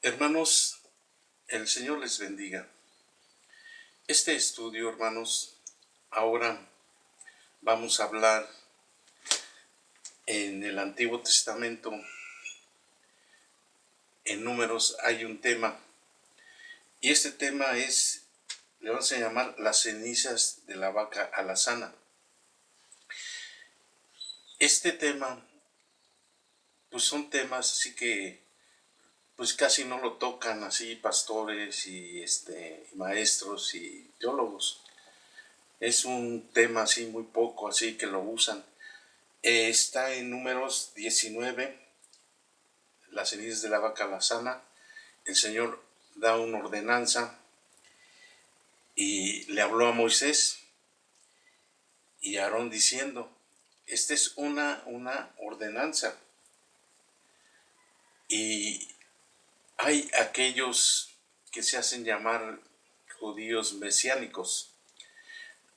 Hermanos, el Señor les bendiga. Este estudio, hermanos, ahora vamos a hablar en el Antiguo Testamento. En Números hay un tema, y este tema le vamos a llamar las cenizas de la vaca alazana. Este tema, pues son temas así que pues casi no lo tocan así pastores y maestros y teólogos. Es un tema así muy poco, así que lo usan. Está en Números 19, las cenizas de la vaca alazana. El Señor da una ordenanza y le habló a Moisés y a Aarón diciendo, esta es una ordenanza. Y hay aquellos que se hacen llamar judíos mesiánicos.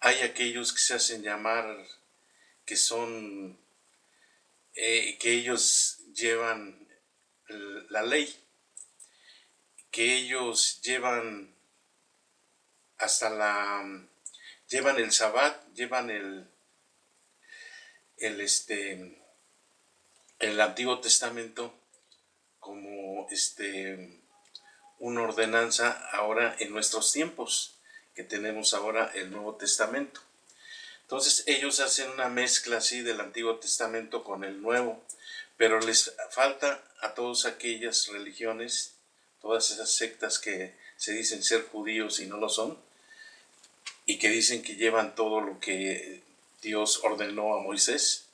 Hay aquellos que se hacen llamar que son, que ellos llevan la ley, que ellos llevan llevan el Sabbat, llevan el Antiguo Testamento como una ordenanza ahora en nuestros tiempos, que tenemos ahora el Nuevo Testamento. Entonces ellos hacen una mezcla así del Antiguo Testamento con el Nuevo, pero les falta a todas aquellas religiones, todas esas sectas que se dicen ser judíos y no lo son, y que dicen que llevan todo lo que Dios ordenó a Moisés.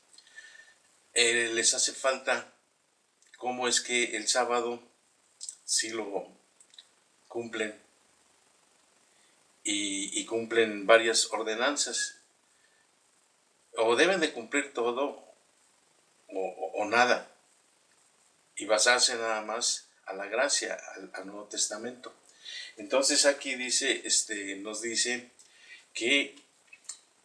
Les hace falta cómo es que el sábado sí lo cumplen y cumplen varias ordenanzas, o deben de cumplir todo o nada, y basarse nada más a la gracia, al Nuevo Testamento. Entonces aquí nos dice que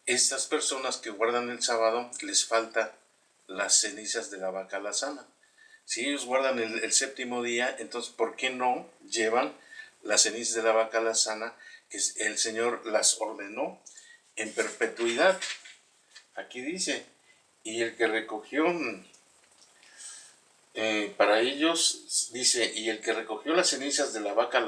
estas personas que guardan el sábado les falta las cenizas de la vaca alazana. Si ellos guardan el séptimo día, entonces ¿por qué no llevan las cenizas de la vaca alazana que el Señor las ordenó en perpetuidad? Aquí dice, y el que recogió, para ellos, dice, y el que recogió las cenizas de la vaca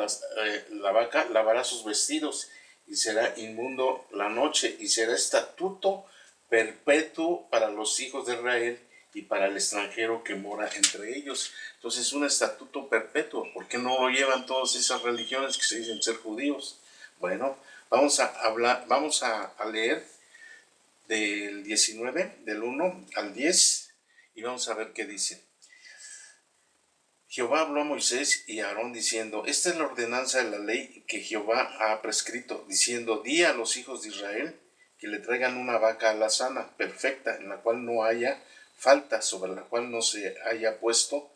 lavará sus vestidos y será inmundo la noche, y será estatuto perpetuo para los hijos de Israel y para el extranjero que mora entre ellos. Entonces es un estatuto perpetuo. ¿Por qué no lo llevan todas esas religiones que se dicen ser judíos? Bueno, vamos a leer del 19, del 1 al 10, y vamos a ver qué dice. Jehová habló a Moisés y a Aarón diciendo, esta es la ordenanza de la ley que Jehová ha prescrito, diciendo, di a los hijos de Israel que le traigan una vaca alazana, perfecta, en la cual no haya falta, sobre la cual no se haya puesto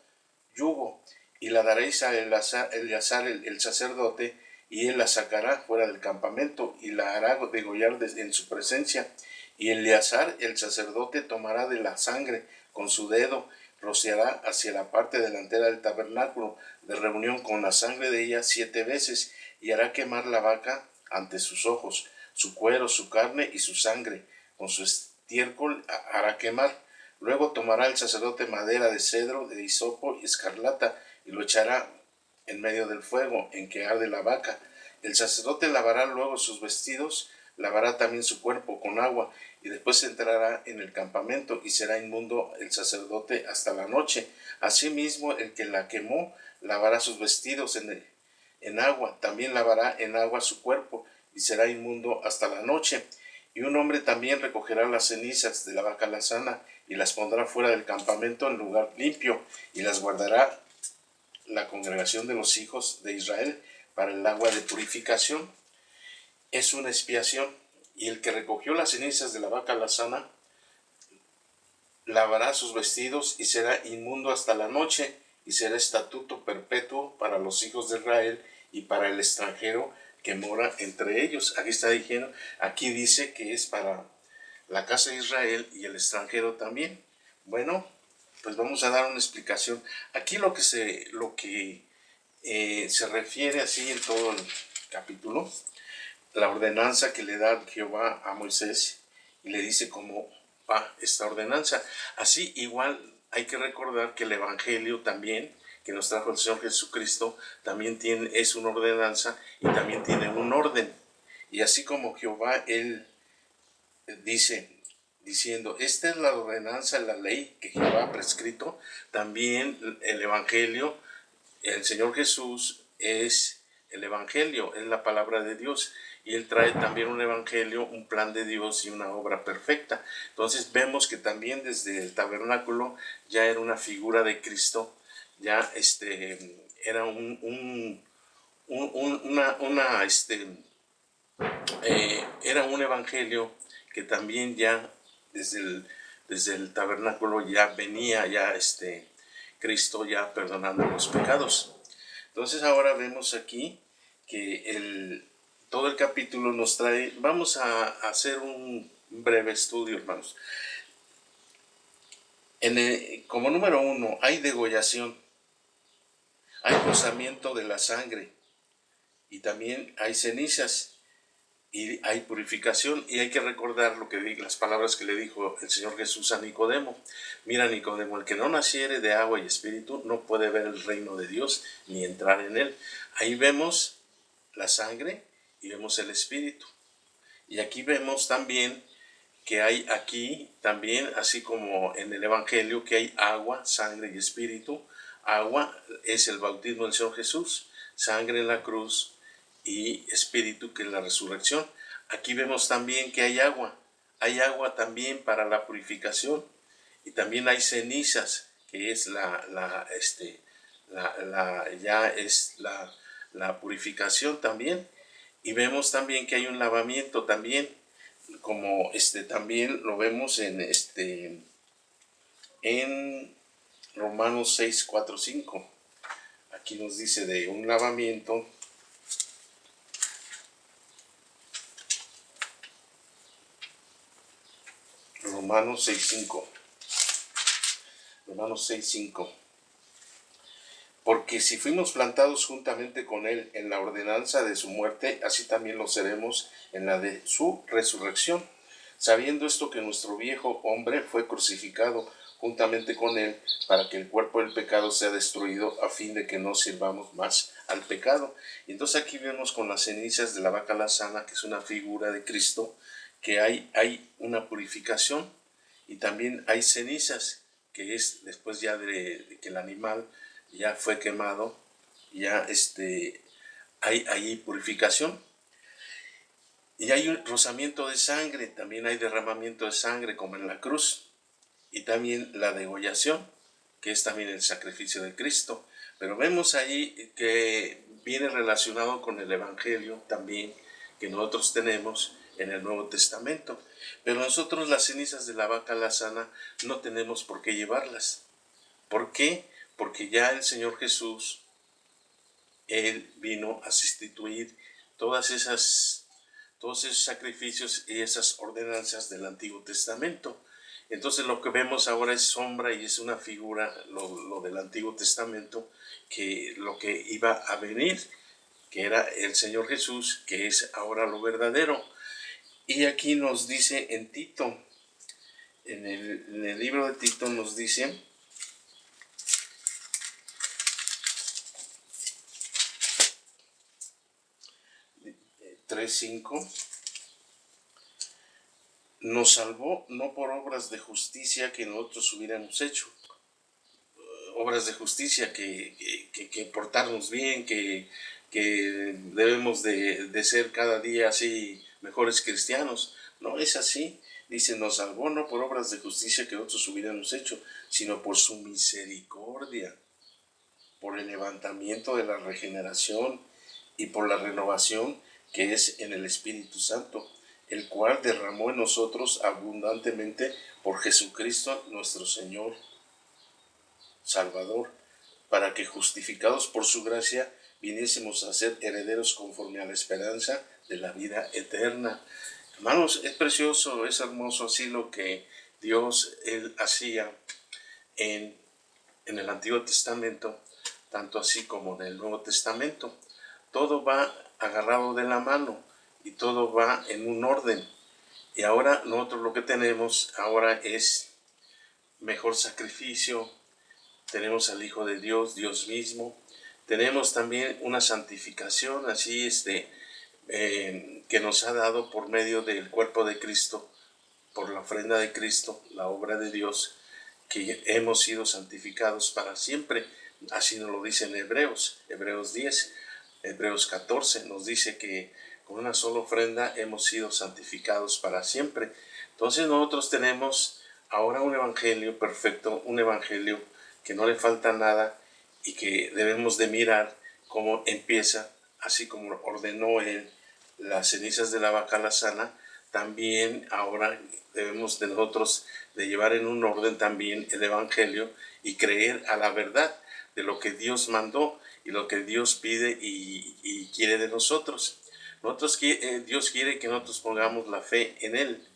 yugo, y la daréis a Eleazar el sacerdote, y él la sacará fuera del campamento, y la hará degollar en su presencia, y Eleazar el sacerdote tomará de la sangre con su dedo, rociará hacia la parte delantera del tabernáculo de reunión con la sangre de ella 7 veces, y hará quemar la vaca ante sus ojos, su cuero, su carne y su sangre, con su estiércol hará quemar. Luego tomará el sacerdote madera de cedro, de hisopo y escarlata, y lo echará en medio del fuego en que arde la vaca. El sacerdote lavará luego sus vestidos, lavará también su cuerpo con agua, y después entrará en el campamento, y será inmundo el sacerdote hasta la noche. Asimismo, el que la quemó lavará sus vestidos en agua, también lavará en agua su cuerpo, y será inmundo hasta la noche. Y un hombre también recogerá las cenizas de la vaca alazana, y las pondrá fuera del campamento en lugar limpio, y las guardará la congregación de los hijos de Israel para el agua de purificación. Es una expiación. Y el que recogió las cenizas de la vaca alazana lavará sus vestidos y será inmundo hasta la noche, y será estatuto perpetuo para los hijos de Israel y para el extranjero que mora entre ellos. Aquí está diciendo, aquí dice que es para la casa de Israel y el extranjero también. Bueno, pues vamos a dar una explicación. Aquí lo que se refiere así en todo el capítulo, la ordenanza que le da Jehová a Moisés y le dice cómo va esta ordenanza. Así igual hay que recordar que el Evangelio también, que nos trajo el Señor Jesucristo, también es una ordenanza y también tiene un orden. Y así como Jehová, Él dice, diciendo, esta es la ordenanza, la ley que Jehová ha prescrito, también el Evangelio, el Señor Jesús es el Evangelio, es la palabra de Dios, y Él trae también un Evangelio, un plan de Dios y una obra perfecta. Entonces vemos que también desde el tabernáculo ya era una figura de Cristo, ya era era un Evangelio que también ya desde el tabernáculo ya venía ya Cristo ya perdonando los pecados. Entonces ahora vemos aquí que todo el capítulo nos trae, vamos a hacer un breve estudio, hermanos. Como número 1, hay degollación, hay rozamiento de la sangre y también hay cenizas. Y hay purificación, y hay que recordar las palabras que le dijo el Señor Jesús a Nicodemo. Mira, Nicodemo, el que no naciere de agua y espíritu no puede ver el reino de Dios ni entrar en él. Ahí vemos la sangre y vemos el espíritu. Y aquí vemos también que hay aquí también, así como en el Evangelio, que hay agua, sangre y espíritu. Agua es el bautismo del Señor Jesús, sangre en la cruz y espíritu, que es la resurrección. Aquí vemos también que hay agua también para la purificación, y también hay cenizas, que es la purificación también, y vemos también que hay un lavamiento también, como también lo vemos en Romanos 6, 4, 5. Aquí nos dice de un lavamiento. Romanos 6:5. Romanos 6:5. Porque si fuimos plantados juntamente con Él en la ordenanza de su muerte, así también lo seremos en la de su resurrección, sabiendo esto que nuestro viejo hombre fue crucificado juntamente con Él, para que el cuerpo del pecado sea destruido, a fin de que no sirvamos más al pecado. Y entonces aquí vemos con las cenizas de la vaca alazana, que es una figura de Cristo, que hay una purificación, y también hay cenizas, que es después ya de que el animal ya fue quemado, ya hay purificación. Y hay un rozamiento de sangre, también hay derramamiento de sangre como en la cruz, y también la degollación, que es también el sacrificio de Cristo. Pero vemos ahí que viene relacionado con el Evangelio también, que nosotros tenemos en el Nuevo Testamento. Pero nosotros las cenizas de la vaca alazana no tenemos por qué llevarlas. ¿Por qué? Porque ya el Señor Jesús, Él vino a sustituir todos esos sacrificios y esas ordenanzas del Antiguo Testamento. Entonces lo que vemos ahora es sombra y es una figura, lo del Antiguo Testamento, que lo que iba a venir, que era el Señor Jesús, que es ahora lo verdadero. Y aquí nos dice en Tito, en el libro de Tito nos dice, 3:5, nos salvó no por obras de justicia que nosotros hubiéramos hecho, obras de justicia que portarnos bien, que debemos de ser cada día así mejores cristianos. No es así. Dice, nos salvó no por obras de justicia que nosotros hubiéramos hecho, sino por su misericordia, por el levantamiento de la regeneración y por la renovación que es en el Espíritu Santo, el cual derramó en nosotros abundantemente por Jesucristo nuestro Señor Salvador, para que justificados por su gracia viniésemos a ser herederos conforme a la esperanza de la vida eterna. Hermanos, es precioso, es hermoso así lo que Dios Él hacía en el Antiguo Testamento, tanto así como en el Nuevo Testamento. Todo va agarrado de la mano y todo va en un orden. Y ahora nosotros lo que tenemos ahora es mejor sacrificio, tenemos al Hijo de Dios, Dios mismo, tenemos también una santificación así que nos ha dado por medio del cuerpo de Cristo, por la ofrenda de Cristo, la obra de Dios, que hemos sido santificados para siempre. Así nos lo dice en Hebreos 10, Hebreos 14, nos dice que con una sola ofrenda hemos sido santificados para siempre. Entonces nosotros tenemos ahora un evangelio perfecto, un evangelio que no le falta nada y que debemos de mirar cómo empieza, así como ordenó él las cenizas de la vaca alazana. También ahora debemos de nosotros de llevar en un orden también el evangelio y creer a la verdad de lo que Dios mandó y lo que Dios pide y quiere de nosotros. Dios quiere que nosotros pongamos la fe en Él,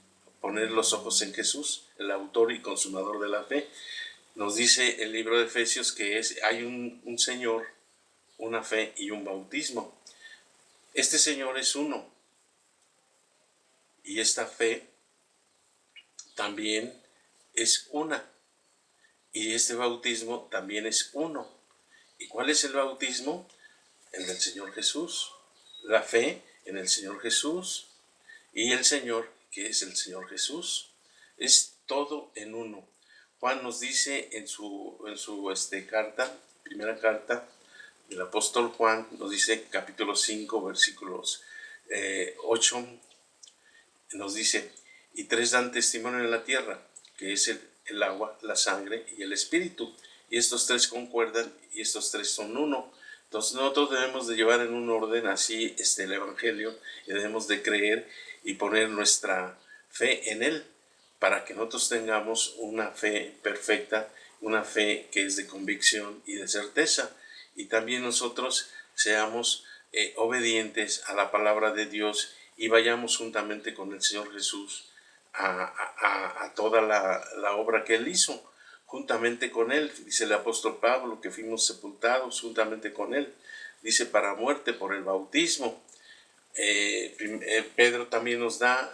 poner los ojos en Jesús, el autor y consumador de la fe. Nos dice el libro de Efesios que hay un Señor, una fe y un bautismo. Este Señor es uno y esta fe también es una y este bautismo también es uno. ¿Y cuál es el bautismo? El del Señor Jesús. La fe en el Señor Jesús y el Señor, que es el Señor Jesús. Es todo en uno. Juan nos dice en su carta, primera carta del apóstol Juan, nos dice capítulo 5, versículos 8, nos dice, y tres dan testimonio en la tierra, que es el agua, la sangre y el espíritu. Y estos tres concuerdan y estos tres son uno. Entonces nosotros debemos de llevar en un orden así el evangelio y debemos de creer y poner nuestra fe en él para que nosotros tengamos una fe perfecta, una fe que es de convicción y de certeza. Y también nosotros seamos obedientes a la palabra de Dios y vayamos juntamente con el Señor Jesús a toda la obra que Él hizo. Juntamente con Él, dice el apóstol Pablo, que fuimos sepultados juntamente con Él. Dice para muerte por el bautismo. Pedro también nos da,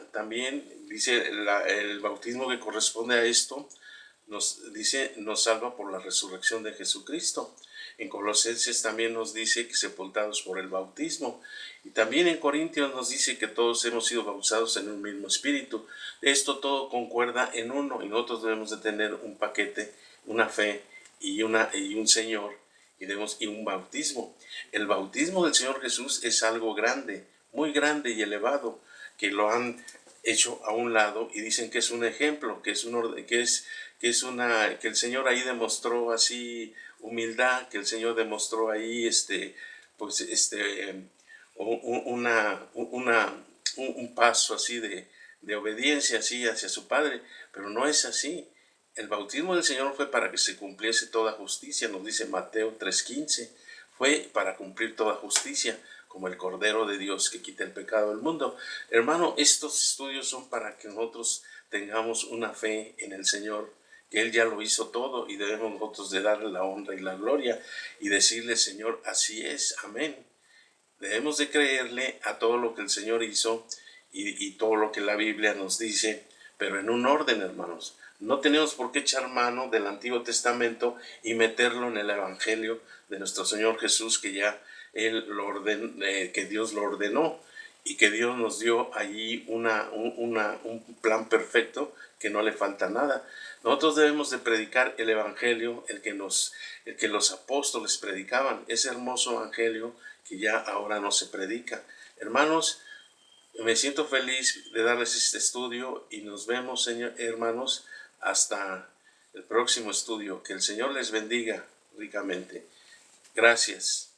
dice el bautismo que corresponde a esto, nos salva por la resurrección de Jesucristo. En Colosenses también nos dice que sepultados por el bautismo. Y también en Corintios nos dice que todos hemos sido bautizados en un mismo espíritu. Esto todo concuerda en uno y nosotros debemos de tener un paquete, una fe y un Señor y un bautismo. El bautismo del Señor Jesús es algo grande, muy grande y elevado, que lo han hecho a un lado y dicen que es un ejemplo, que el Señor ahí demostró así humildad, que el Señor demostró ahí un paso así de obediencia así hacia su Padre, pero no es así. El bautismo del Señor fue para que se cumpliese toda justicia, nos dice Mateo 3:15, fue para cumplir toda justicia, como el Cordero de Dios que quita el pecado del mundo. Hermano, estos estudios son para que nosotros tengamos una fe en el Señor, que Él ya lo hizo todo y debemos nosotros de darle la honra y la gloria y decirle, Señor, así es, amén. Debemos de creerle a todo lo que el Señor hizo y todo lo que la Biblia nos dice, pero en un orden, hermanos. No tenemos por qué echar mano del Antiguo Testamento y meterlo en el Evangelio de nuestro Señor Jesús, que ya que Dios lo ordenó y que Dios nos dio allí un plan perfecto que no le falta nada. Nosotros debemos de predicar el Evangelio, el que los apóstoles predicaban, ese hermoso Evangelio que ya ahora no se predica. Hermanos, me siento feliz de darles este estudio y nos vemos, hermanos, hasta el próximo estudio. Que el Señor les bendiga ricamente. Gracias.